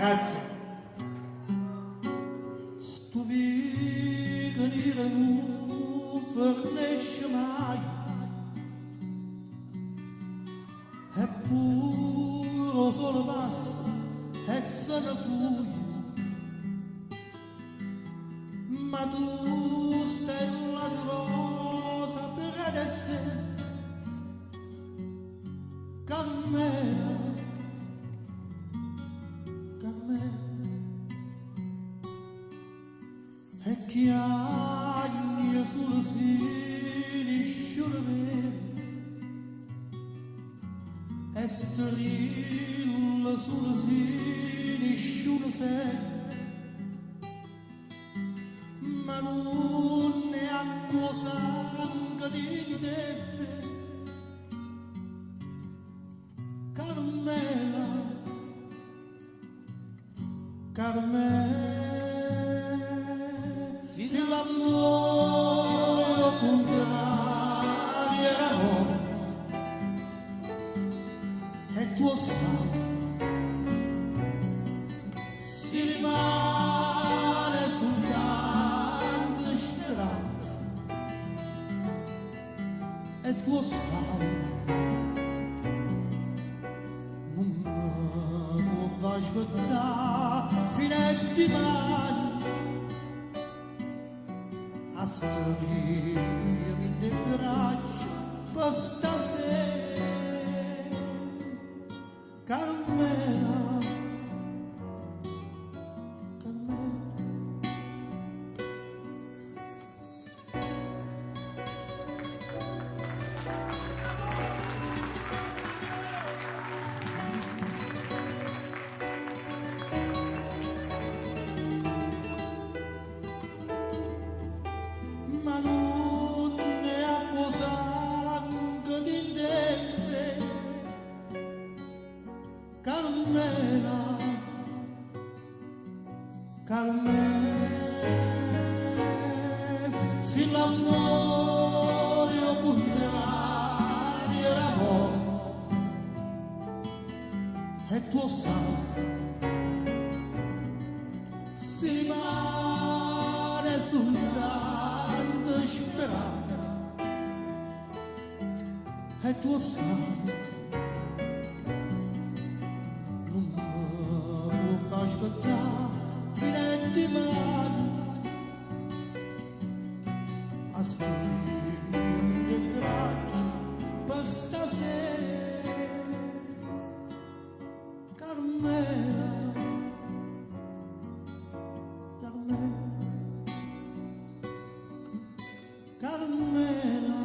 Grazie. Stu venire non fornisce mai, è puro solo passa e se ne fugge. Ma tu stella di rosa per te, Carmela, Carmela, e che agni sul sini sciurve, e strilla sul sini sciurve. Ma non è acqua sangue di te, Carmela, Carmela, se l'amore lo contrario era amore, e tuo sai, si rimane sul e tuo sai non mi può far aspettare fino a domani a stringermi nel braccio per stasera, Carmela. Ma non ne ha sangue di te, Carmela, Carmela, se l'amore o contrario è l'amore, e tuo sangue si rimane sul speranza, e tuo sangue non mi può far aspettare fino a domani a stringermi nel braccio per stasera, Carmela, Carmela, Carmela,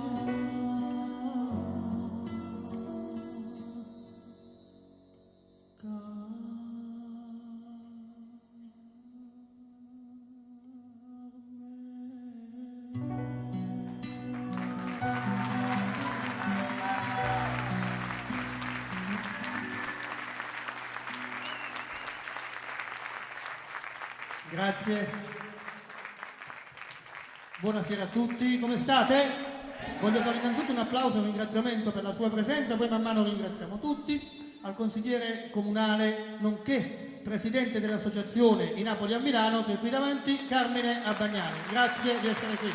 Grazie. Buonasera a tutti, come state? Voglio fare innanzitutto un applauso e un ringraziamento per la sua presenza, poi man mano ringraziamo tutti, al consigliere comunale nonché presidente dell'associazione I Napoli a Milano che è qui davanti, Carmine Abbagnani. Grazie di essere qui.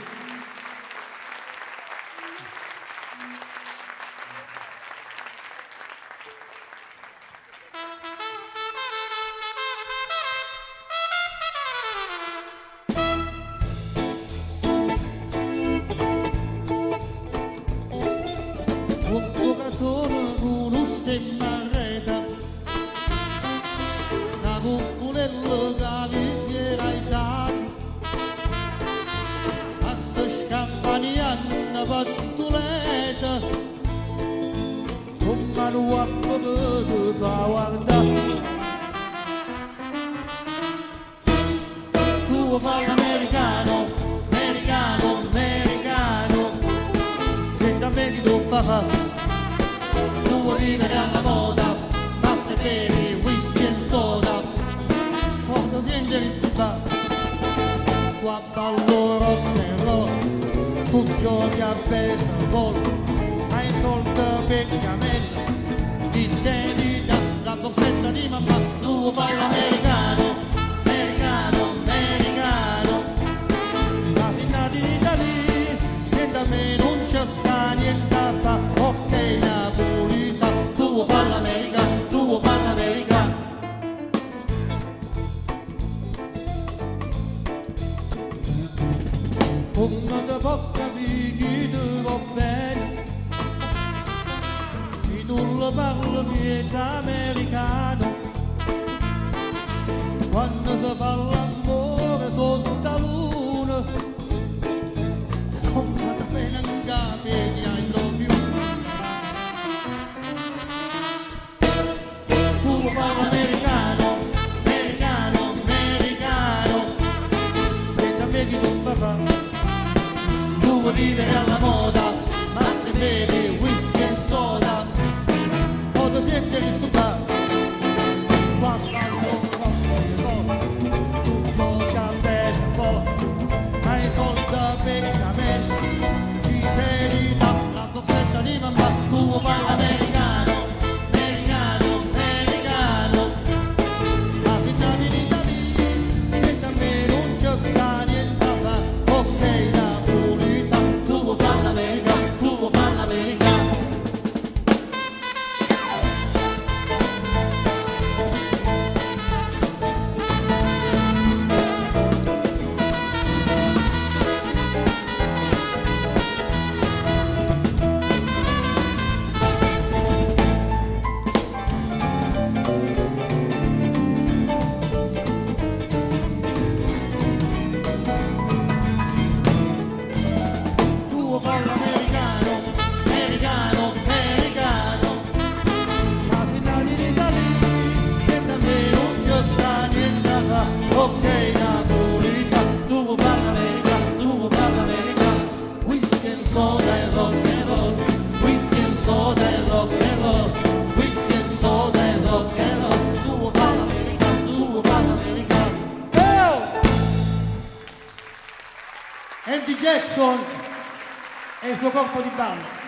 Tu fai l'americano, americano, americano, se da me ti do fa, tu vuoi vivere alla moda, ma se bevi whisky e soda, quando senti rischiare, tu ballo rock and roll, tu giochi a baseball, hai soldi per cammello, di te di da borsetta di mamma, tu fai l'americano, americano, americano. Ma se nati in Italia, senta a me non c'è sta niente a fa, ok napolita, tu fai l'americano, tu fai l'americano. Come te può capire chi ti va bene, se tu lo parli miezza americano, quando si fa l'amore sotto la luna, come te bene in capelli I love you. Tu fai l'americano, americano, americano, senta a me chi tu fa. Tu vuoi vivere alla moda, ma se bevi whisky e soda, o ti senti disturbato. Quando tu giochi a baseball, hai soldi per camelli, ti devi dare la borsetta di mamma, tu fai l'americano, americano, americano. Ma se nati in Italia, senta a me non c'è sta niente a fa, ok napolita, tu fai l'americano, tu fai l'americano. Tu fai l'americano, americano, americano. Ma se nati in Italia, senta a me non c'è sta niente a fa, ok napolita, tu fai l'americano, tu fai l'americano. Whisky and soda e rock and roll, whisky and soda e rock and roll, whisky and soda e rock and roll. Tu fai l'americano, tu fai l'americano. Oh! Andy Jackson e il suo corpo di ballo.